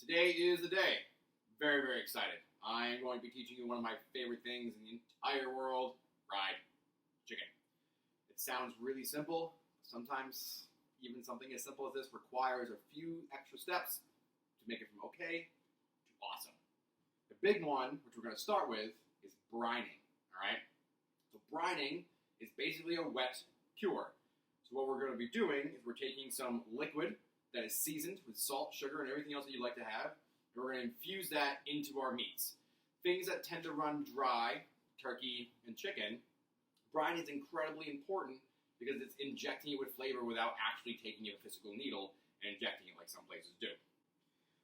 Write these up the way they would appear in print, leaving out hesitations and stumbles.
Today is the day. Very, very excited. I am going to be teaching you one of my favorite things in the entire world, fried chicken. It sounds really simple. Sometimes even something as simple as this requires a few extra steps to make it from okay to awesome. The big one, which we're going to start with, is brining. All right? So brining is basically a wet cure. So what we're going to be doing is we're taking some liquid that is seasoned with salt, sugar, and everything else that you'd like to have, and we're going to infuse that into our meats. Things that tend to run dry, turkey and chicken, brine is incredibly important because it's injecting it with flavor without actually taking a physical needle and injecting it like some places do.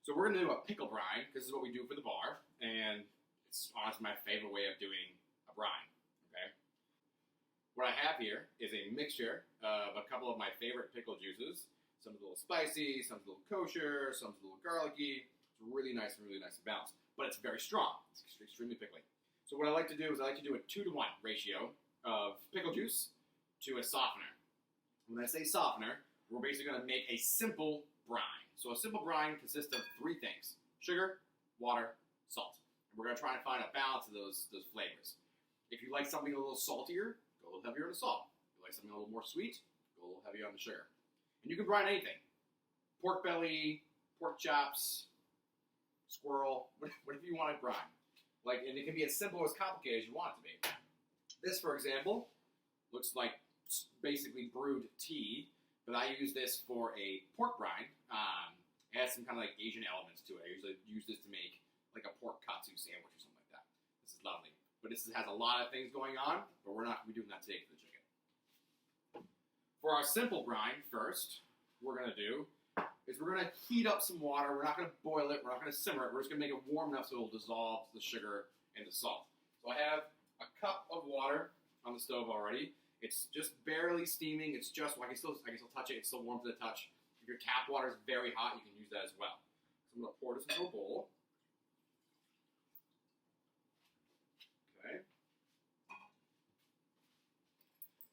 So we're going to do a pickle brine, because this is what we do for the bar, and it's honestly my favorite way of doing a brine. Okay. What I have here is a mixture of a couple of my favorite pickle juices. Some's a little spicy, some's a little kosher, some's a little garlicky. It's really nice and balanced. But it's very strong. It's extremely pickly. So what I like to do is I like to do a 2-to-1 ratio of pickle juice to a softener. When I say softener, we're basically going to make a simple brine. So a simple brine consists of 3 things: sugar, water, salt. And we're going to try and find a balance of those flavors. If you like something a little saltier, go a little heavier on the salt. If you like something a little more sweet, go a little heavier on the sugar. And you can brine anything. Pork belly, pork chops, squirrel, whatever you want to brine. And it can be as simple or as complicated as you want it to be. This, for example, looks like basically brewed tea, but I use this for a pork brine. It has some kind of like Asian elements to it. I usually use this to make like a pork katsu sandwich or something like that. This is lovely. But this has a lot of things going on, but we're not going to be doing that today for the chicken. For our simple brine, first, we're going to do is we're going to heat up some water. We're not going to boil it. We're not going to simmer it. We're just going to make it warm enough so it will dissolve the sugar and the salt. So I have a cup of water on the stove already. It's just barely steaming. It's just, I can still touch it. It's still warm to the touch. If your tap water is very hot, you can use that as well. So I'm going to pour this into a bowl. Okay.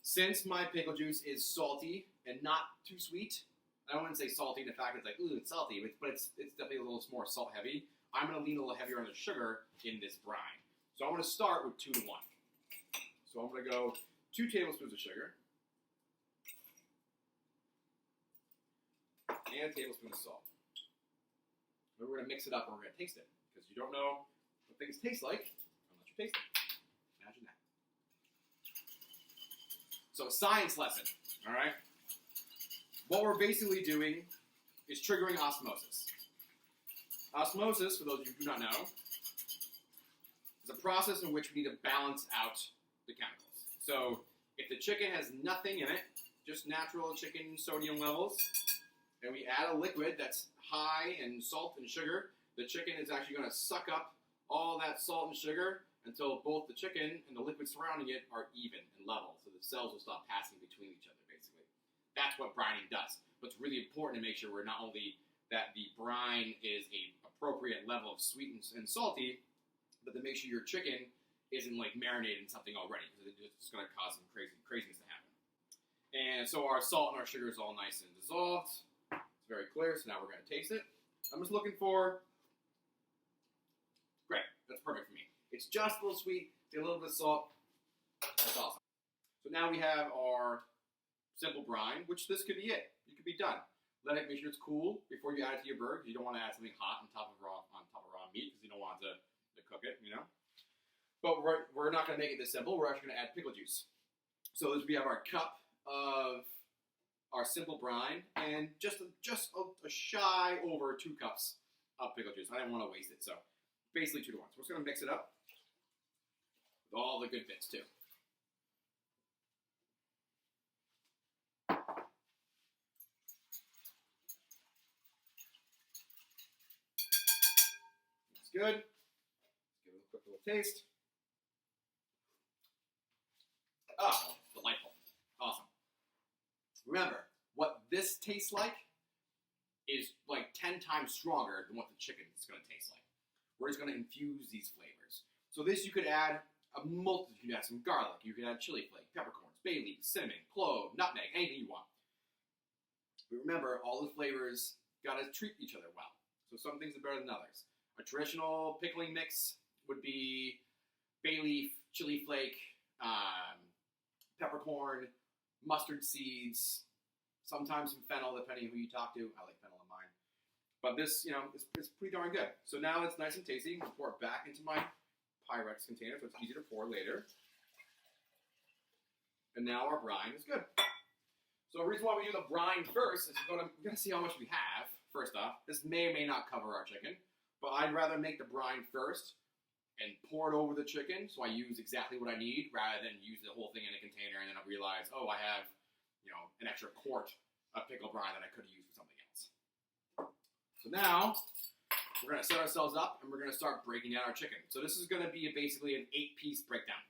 Since my pickle juice is salty and not too sweet, I wouldn't say salty in the fact that it's like, ooh, it's salty, but it's definitely a little more salt heavy. I'm going to lean a little heavier on the sugar in this brine. So I'm going to start with 2-to-1. So I'm going to go 2 tablespoons of sugar and a tablespoon of salt. Then we're going to mix it up and we're going to taste it. Because you don't know what things taste like unless you taste it. Imagine that. So science lesson, all right? What we're basically doing is triggering osmosis. Osmosis, for those of you who do not know, is a process in which we need to balance out the chemicals. So if the chicken has nothing in it, just natural chicken sodium levels, and we add a liquid that's high in salt and sugar, the chicken is actually going to suck up all that salt and sugar until both the chicken and the liquid surrounding it are even and level. So the cells will stop passing between each other, basically. That's what brining does. But it's really important to make sure we're not only that the brine is a appropriate level of sweet and salty, but to make sure your chicken isn't like marinated in something already, because it's going to cause some craziness to happen. And so our salt and our sugar is all nice and dissolved. It's very clear, so now we're going to taste it. I'm just looking for, great, that's perfect for me. It's just a little sweet, get a little bit of salt. That's awesome. So now we have our simple brine, which this could be it. You could be done. Let it, make sure it's cool before you add it to your burger. You don't want to add something hot on top of raw meat because you don't want to cook it, you know. But we're not going to make it this simple. We're actually going to add pickle juice. So we have our cup of our simple brine and just a shy over 2 cups of pickle juice. I didn't want to waste it, so basically 2-to-1. So we're just going to mix it up with all the good bits too. That's good. Let's give it a quick little taste. Oh, delightful. Awesome. Remember, what this tastes like is like 10 times stronger than what the chicken is going to taste like. We're just going to infuse these flavors. So this you could add a multitude. You could add some garlic. You could add chili flake, peppercorns, bay leaf, cinnamon, clove, nutmeg, anything you want. But remember, all the flavors got to treat each other well. So some things are better than others. A traditional pickling mix would be bay leaf, chili flake, peppercorn, mustard seeds, sometimes some fennel, depending on who you talk to. I like fennel in mine. But this, is pretty darn good. So now it's nice and tasty. I'll pour it back into my Pyrex container so it's easy to pour later. And now our brine is good. So the reason why we do the brine first is we're gonna see how much we have, first off. This may or may not cover our chicken, but I'd rather make the brine first and pour it over the chicken, so I use exactly what I need, rather than use the whole thing in a container and then I realize, oh, I have, an extra quart of pickle brine that I could have used for something else. So now, we're gonna set ourselves up and we're gonna start breaking down our chicken. So this is gonna be basically an 8-piece breakdown.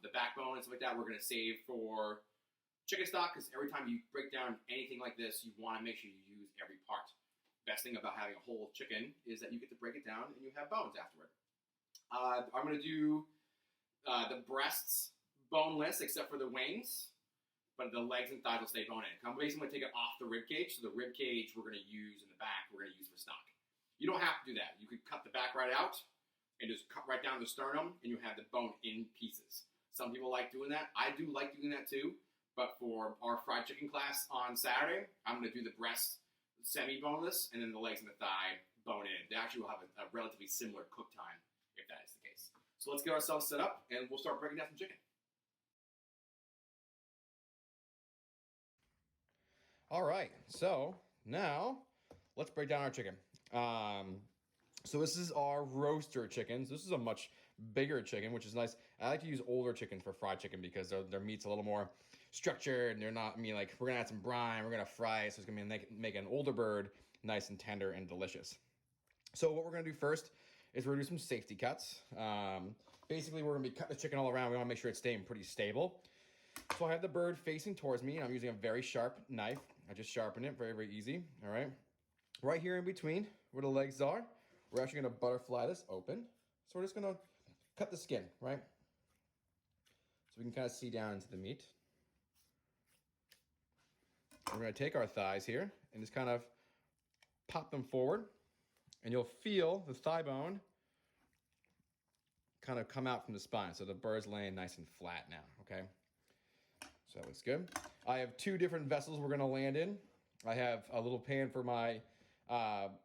The backbone and stuff like that we're gonna save for chicken stock, because every time you break down anything like this, you wanna make sure you use every part. Best thing about having a whole chicken is that you get to break it down and you have bones afterward. I'm going to do the breasts boneless, except for the wings, but the legs and thighs will stay bone in. I'm basically going to take it off the rib cage, so the rib cage we're going to use in the back, we're going to use for stock. You don't have to do that. You could cut the back right out and just cut right down the sternum, and you have the bone in pieces. Some people like doing that. I do like doing that too, but for our fried chicken class on Saturday, I'm going to do the breast semi-boneless, and then the legs and the thigh bone in. They actually will have a relatively similar cook time, if that is the case. So let's get ourselves set up, and we'll start breaking down some chicken. All right, so now let's break down our chicken. So this is our roaster chickens. This is a much bigger chicken, which is nice. I like to use older chickens for fried chicken because their meat's a little more structured, and they're not, like, we're gonna add some brine, we're gonna fry it, so it's gonna make an older bird nice and tender and delicious. So what we're gonna do first is we're gonna do some safety cuts. Basically, we're gonna be cutting the chicken all around. We wanna make sure it's staying pretty stable. So I have the bird facing towards me, and I'm using a very sharp knife. I just sharpen it, very, very easy, all right? Right here in between, where the legs are, we're actually gonna butterfly this open. So we're just gonna cut the skin, right? So we can kind of see down into the meat. We're gonna take our thighs here and just kind of pop them forward, and you'll feel the thigh bone kind of come out from the spine. So the bird's laying nice and flat now, okay? So that looks good. I have 2 different vessels we're gonna land in. I have a little pan for my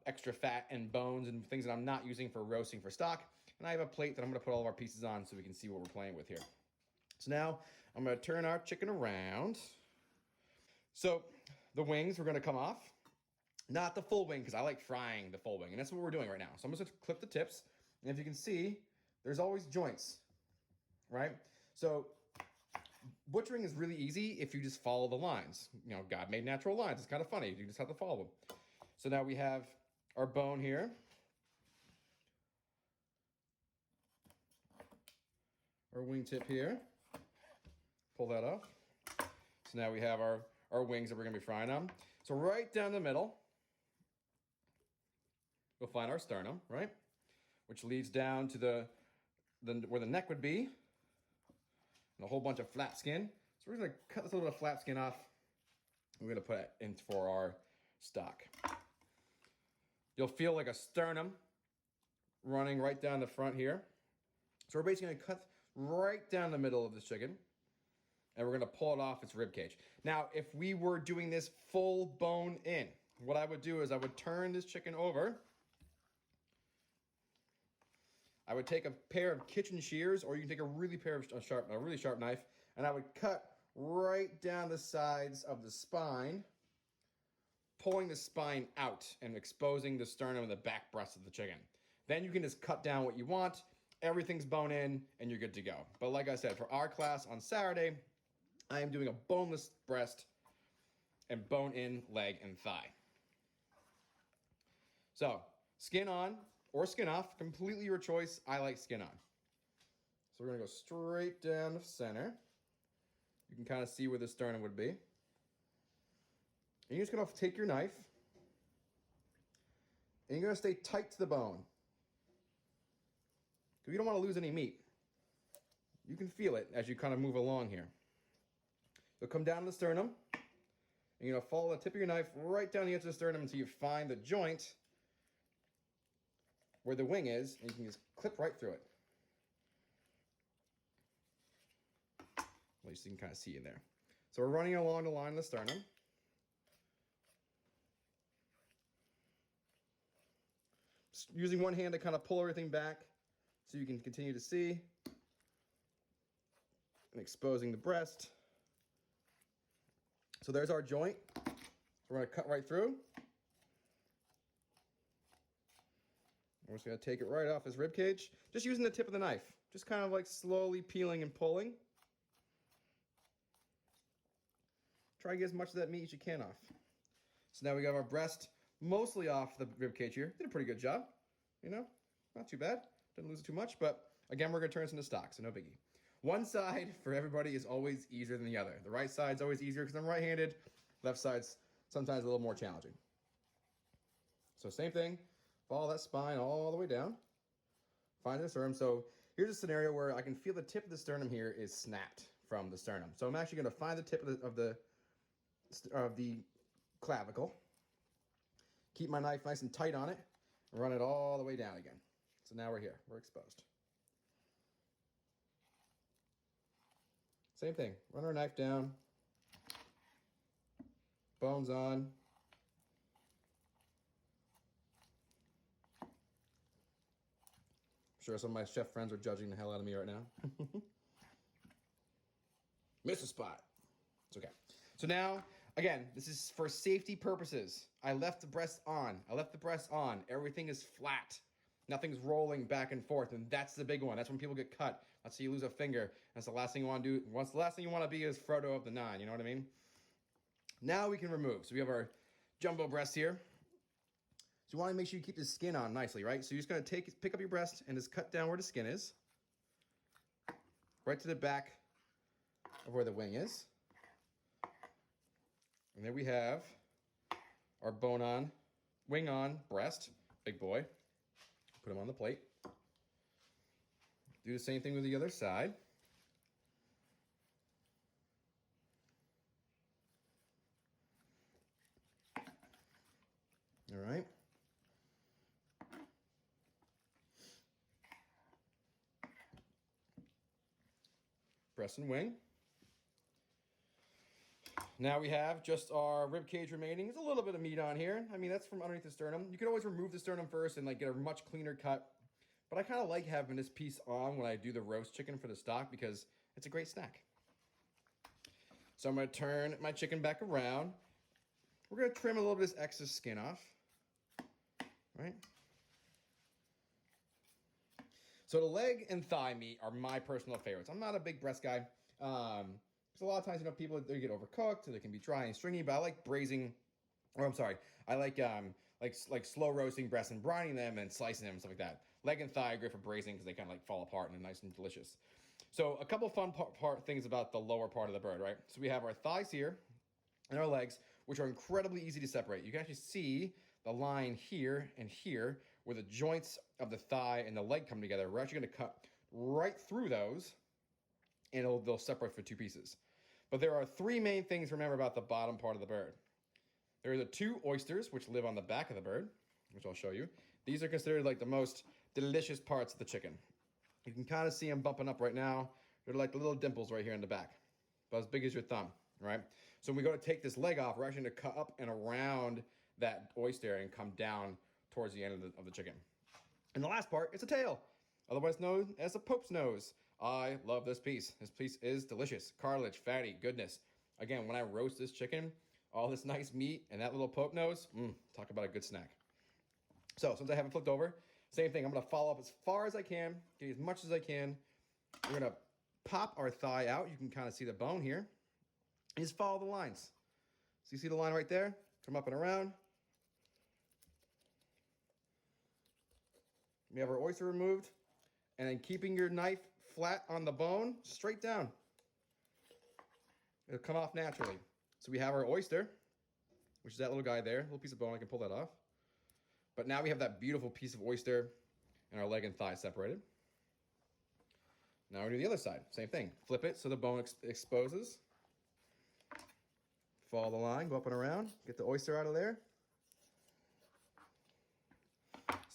extra fat and bones and things that I'm not using for roasting for stock. And I have a plate that I'm gonna put all of our pieces on so we can see what we're playing with here. So now I'm gonna turn our chicken around. So the wings are gonna come off. Not the full wing, because I like frying the full wing, and that's what we're doing right now. So I'm just gonna clip the tips, and if you can see, there's always joints, right? So butchering is really easy if you just follow the lines. God made natural lines. It's kind of funny. You just have to follow them. So now we have our bone here. Our wingtip here. Pull that off. So now we have our wings that we're gonna be frying on. So right down the middle, we'll find our sternum, right? Which leads down to where the neck would be, and a whole bunch of flat skin. So we're gonna cut this little bit of flat skin off. We're gonna put it in for our stock. You'll feel like a sternum running right down the front here. So we're basically gonna cut right down the middle of this chicken, and we're gonna pull it off its rib cage. Now, if we were doing this full bone in, what I would do is I would turn this chicken over. I would take a pair of kitchen shears, or you can take a really sharp knife, and I would cut right down the sides of the spine, pulling the spine out and exposing the sternum and the back breast of the chicken. Then you can just cut down what you want. Everything's bone in, and you're good to go. But like I said, for our class on Saturday, I am doing a boneless breast and bone in leg and thigh. So, skin on or skin off, completely your choice. I like skin on. So we're gonna go straight down the center. You can kind of see where the sternum would be. And you're just gonna take your knife, and you're gonna stay tight to the bone, because you don't want to lose any meat. You can feel it as you kind of move along here. You'll come down to the sternum, and you're gonna follow the tip of your knife right down the edge of the sternum until you find the joint where the wing is, and you can just clip right through it. At least you can kind of see in there. So we're running along the line of the sternum. Just using one hand to kind of pull everything back so you can continue to see. And exposing the breast. So there's our joint. So we're going to cut right through. We're just going to take it right off this rib cage, just using the tip of the knife, just kind of like slowly peeling and pulling. Try to get as much of that meat as you can off. So now we got our breast mostly off the rib cage here. Did a pretty good job, you know, not too bad. Didn't lose it too much, but again, we're going to turn this into stock, so no biggie. One side for everybody is always easier than the other. The right side's always easier because I'm right-handed. Left side's sometimes a little more challenging. So same thing. Follow that spine all the way down. Find the sternum. So here's a scenario where I can feel the tip of the sternum here is snapped from the sternum. So I'm actually going to find the tip of the clavicle. Keep my knife nice and tight on it. And run it all the way down again. So now we're here. We're exposed. Same thing. Run our knife down. Bones on. I'm sure some of my chef friends are judging the hell out of me right now. Missed a spot. It's okay. So now, again, this is for safety purposes. I left the breast on. Everything is flat. Nothing's rolling back and forth, and that's the big one. That's when people get cut. That's how you lose a finger. That's the last thing you want to do. What's the last thing you want to be is Frodo of the Nine, you know what I mean? Now we can remove. So we have our jumbo breast here. So you want to make sure you keep the skin on nicely, right? So you're just going to pick up your breast and just cut down where the skin is. Right to the back of where the wing is. And there we have our bone on, wing on breast, big boy. Put him on the plate. Do the same thing with the other side. All right. Breast and wing. Now we have just our rib cage remaining. There's a little bit of meat on here. I mean, that's from underneath the sternum. You can always remove the sternum first and like get a much cleaner cut. But I kind of like having this piece on when I do the roast chicken for the stock because it's a great snack. So I'm going to turn my chicken back around. We're going to trim a little bit of this excess skin off. Right? So the leg and thigh meat are my personal favorites. I'm not a big breast guy. Because a lot of times, you know, people, they get overcooked, or they can be dry and stringy, but I like braising, or I'm sorry, I like slow roasting breasts and brining them and slicing them and stuff like that. Leg and thigh are great for braising because they kind of like fall apart and they're nice and delicious. So a couple fun things about the lower part of the bird, right? So we have our thighs here and our legs, which are incredibly easy to separate. You can actually see the line here and here where the joints of the thigh and the leg come together. We're actually going to cut right through those and they'll separate for two pieces. But there are three main things to remember about the bottom part of the bird. There are the two oysters, which live on the back of the bird, which I'll show you. These are considered like the most delicious parts of the chicken. You can kind of see them bumping up right now. They're like the little dimples right here in the back, about as big as your thumb, right? So when we go to take this leg off, we're actually going to cut up and around that oyster and come down towards the end of the chicken. And the last part is a tail, otherwise known as a Pope's nose. I love this piece. This piece is delicious. Cartilage, fatty, goodness. Again, when I roast this chicken, all this nice meat and that little Pope nose, talk about a good snack. So since I haven't flipped over, same thing. I'm going to follow up as far as I can, get as much as I can. We're going to pop our thigh out. You can kind of see the bone here. And just follow the lines. So you see the line right there? Come up and around. We have our oyster removed. And then keeping your knife flat on the bone, straight down. It'll come off naturally. So we have our oyster, which is that little guy there, little piece of bone, I can pull that off. But now we have that beautiful piece of oyster and our leg and thigh separated. Now we do the other side, same thing. Flip it so the bone exposes. Follow the line, go up and around, get the oyster out of there.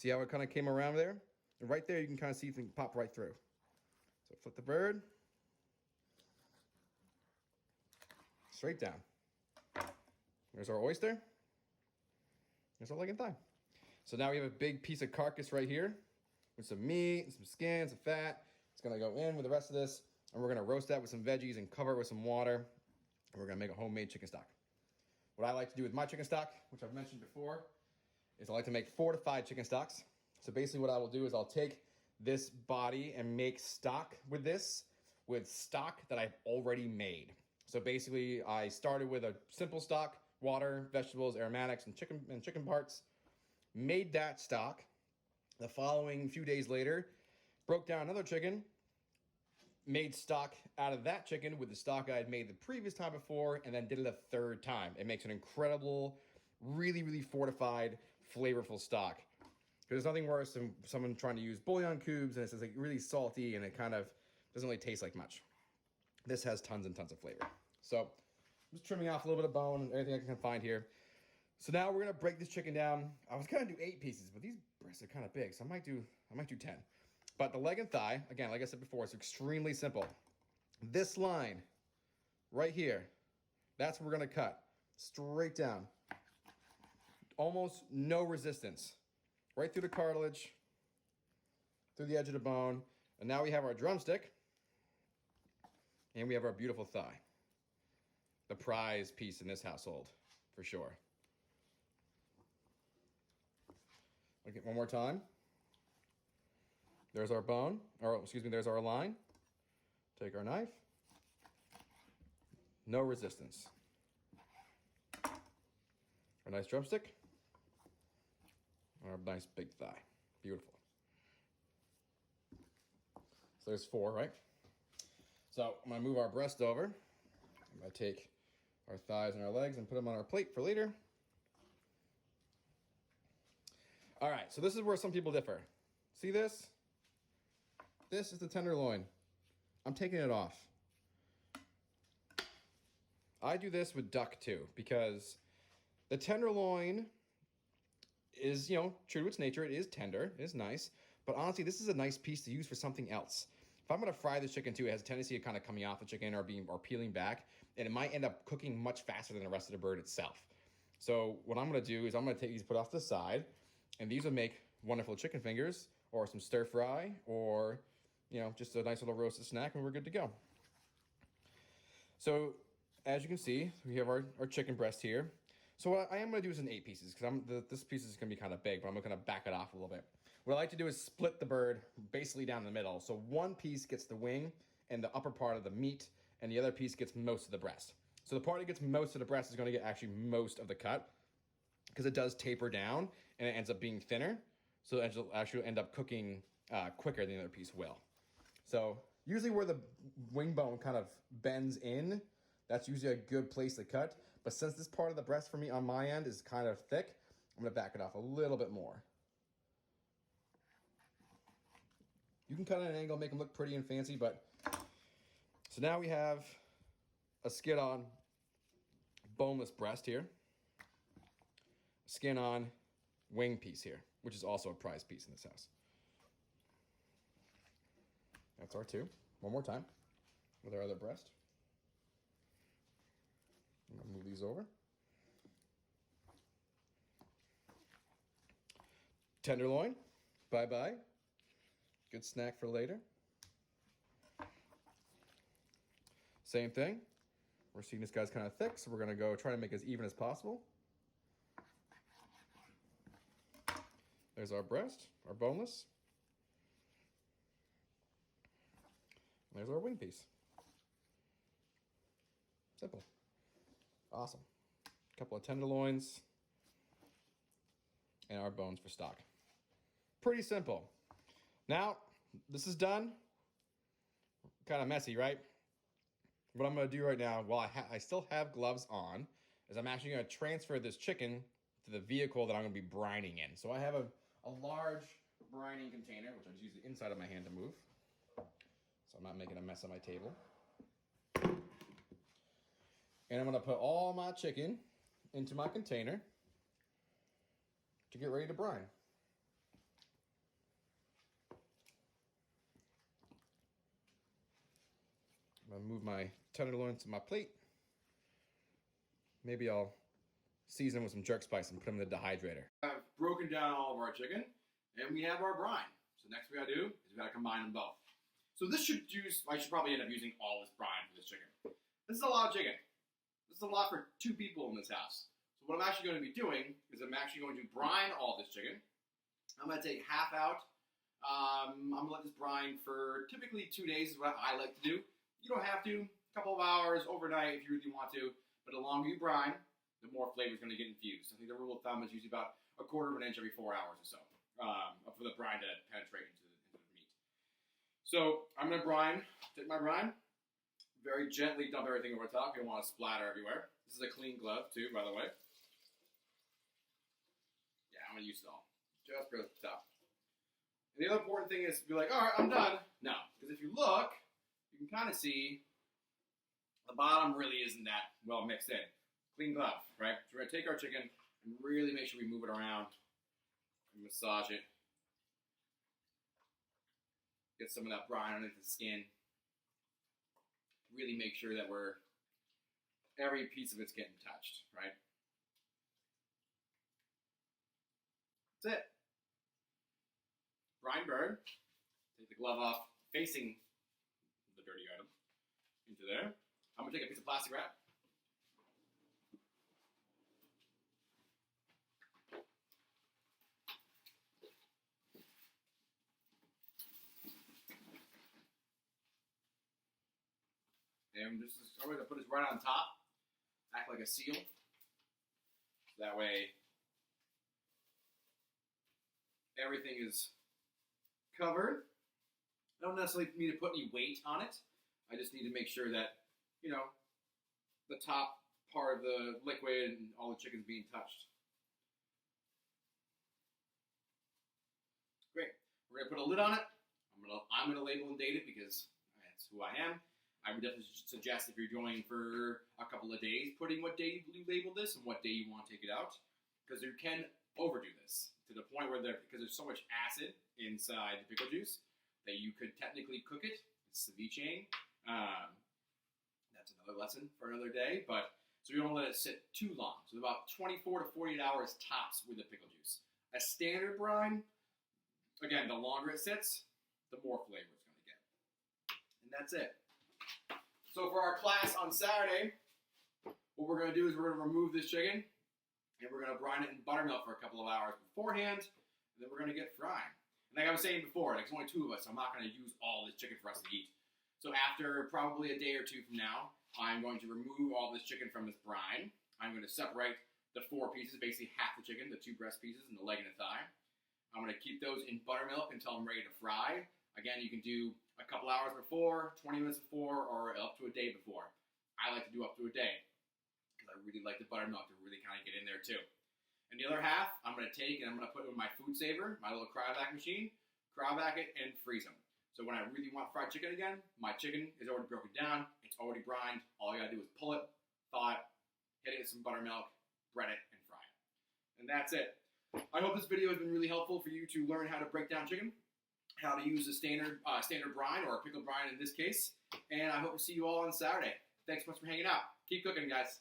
See how it kind of came around there? And right there, you can kind of see it pop right through. So flip the bird. Straight down. There's our oyster. There's our leg and thigh. So now we have a big piece of carcass right here with some meat, some skin, some fat. It's gonna go in with the rest of this, and we're gonna roast that with some veggies and cover it with some water, and we're gonna make a homemade chicken stock. What I like to do with my chicken stock, which I've mentioned before, is I like to make fortified chicken stocks. So basically what I will do is I'll take this body and make stock with this, with stock that I've already made. So basically I started with a simple stock, water, vegetables, aromatics, and chicken parts, made that stock. The following few days later, broke down another chicken, made stock out of that chicken with the stock I had made the previous time before, and then did it a third time. It makes an incredible, really, really fortified, flavorful stock. Because there's nothing worse than someone trying to use bouillon cubes and it's just like really salty and it kind of doesn't really taste like much. This has tons and tons of flavor. So I'm just trimming off a little bit of bone and everything I can find here. So now we're gonna break this chicken down. I was gonna do 8 pieces, but these breasts are kind of big, so I might do 10. But the leg and thigh, again, like I said before, it's extremely simple. This line right here, that's what we're gonna cut straight down. Almost no resistance. Right through the cartilage, through the edge of the bone. And now we have our drumstick, and we have our beautiful thigh. The prize piece in this household, for sure. Look at one more time. There's our bone, or excuse me, there's our line. Take our knife. No resistance. Our nice drumstick. Our nice big thigh. Beautiful. So there's 4, right? So I'm gonna move our breast over. I'm gonna take our thighs and our legs and put them on our plate for later. All right, so this is where some people differ. See this? This is the tenderloin. I'm taking it off. I do this with duck too, because the tenderloin is, true to its nature. It is tender, it is nice, but honestly, this is a nice piece to use for something else. If I'm gonna fry this chicken too, it has a tendency of kind of coming off the chicken or peeling back, and it might end up cooking much faster than the rest of the bird itself. So what I'm gonna do is I'm gonna take these, put off to the side, and these will make wonderful chicken fingers, or some stir fry, or just a nice little roasted snack, and we're good to go. So as you can see, we have our chicken breast here. So what I am going to do is in 8 pieces, because this piece is going to be kind of big, but I'm going to back it off a little bit. What I like to do is split the bird basically down the middle. So one piece gets the wing and the upper part of the meat, and the other piece gets most of the breast. So the part that gets most of the breast is going to get actually most of the cut, because it does taper down, and it ends up being thinner. So it'll actually end up cooking quicker than the other piece will. So usually where the wing bone kind of bends in, that's usually a good place to cut. But since this part of the breast for me on my end is kind of thick, I'm gonna back it off a little bit more. You can cut at an angle, make them look pretty and fancy, but so now we have a skin on boneless breast here, skin on wing piece here, which is also a prize piece in this house. That's our 2. One more time with our other breast. I'm gonna move these over. Tenderloin, bye-bye. Good snack for later. Same thing. We're seeing this guy's kind of thick, so we're gonna go try to make it as even as possible. There's our breast, our boneless. And there's our wing piece. Simple. Awesome. A couple of tenderloins and our bones for stock. Pretty simple. Now, this is done. Kind of messy, right? What I'm going to do right now, while I still have gloves on, is I'm actually going to transfer this chicken to the vehicle that I'm going to be brining in. So I have a large brining container, which I just use the inside of my hand to move, so I'm not making a mess on my table. And I'm going to put all my chicken into my container to get ready to brine. I'm gonna move my tenderloin to my plate. Maybe I'll season them with some jerk spice and put them in the dehydrator. I've broken down all of our chicken, and we have our brine. So next we gotta do is we gotta combine them both. So this should I should probably end up using all this brine for this chicken. This is a lot of chicken. This is a lot for 2 people in this house. So what I'm actually going to be doing is I'm actually going to brine all this chicken. I'm going to take half out. I'm going to let this brine for typically 2 days is what I like to do. You don't have to. A couple of hours, overnight if you really want to. But the longer you brine, the more flavor is going to get infused. I think the rule of thumb is usually about 1/4 inch every 4 hours or so for the brine to penetrate into the meat. So I'm going to take my brine, very gently dump everything over top. You don't want to splatter everywhere. This is a clean glove too, by the way. Yeah, I'm going to use it all. Just go to the top. And the other important thing is to be like, all right, I'm done. No, because if you look, you can kind of see the bottom really isn't that well mixed in. Clean glove, right? So we're going to take our chicken and really make sure we move it around and massage it. Get some of that brine underneath the skin. Really make sure that every piece of it's getting touched, right? That's it. Brine bird. Take the glove off, facing the dirty item into there. I'm gonna take a piece of plastic wrap. And I'm going to put this right on top, act like a seal. That way, everything is covered. I don't necessarily need to put any weight on it. I just need to make sure that, the top part of the liquid and all the chicken's being touched. Great. We're going to put a lid on it. I'm gonna label and date it because that's who I am. I would definitely suggest if you're going for a couple of days, putting what day you label this and what day you want to take it out, because you can overdo this to the point where because there's so much acid inside the pickle juice that you could technically cook it. It's ceviche. That's another lesson for another day, but so you don't let it sit too long. So about 24 to 48 hours tops with the pickle juice. A standard brine, again, the longer it sits, the more flavor it's going to get. And that's it. So for our class on Saturday, what we're going to do is we're going to remove this chicken, and we're going to brine it in buttermilk for a couple of hours beforehand, and then we're going to get frying. And like I was saying before, there's only 2 of us, so I'm not going to use all this chicken for us to eat. So after probably a day or 2 from now, I'm going to remove all this chicken from this brine. I'm going to separate the 4 pieces, basically half the chicken, the 2 breast pieces, and the leg and the thigh. I'm going to keep those in buttermilk until I'm ready to fry. Again, you can do a couple hours before, 20 minutes before, or up to a day before. I like to do up to a day because I really like the buttermilk to really kind of get in there too. And the other half, I'm going to take and I'm going to put it in my food saver, my little cryovac machine, cryovac it, and freeze them. So when I really want fried chicken again, my chicken is already broken down, it's already brined. All I got to do is pull it, thaw it, hit it with some buttermilk, bread it, and fry it. And that's it. I hope this video has been really helpful for you to learn how to break down chicken, how to use a standard brine, or a pickle brine in this case. And I hope to see you all on Saturday. Thanks so much for hanging out. Keep cooking, guys.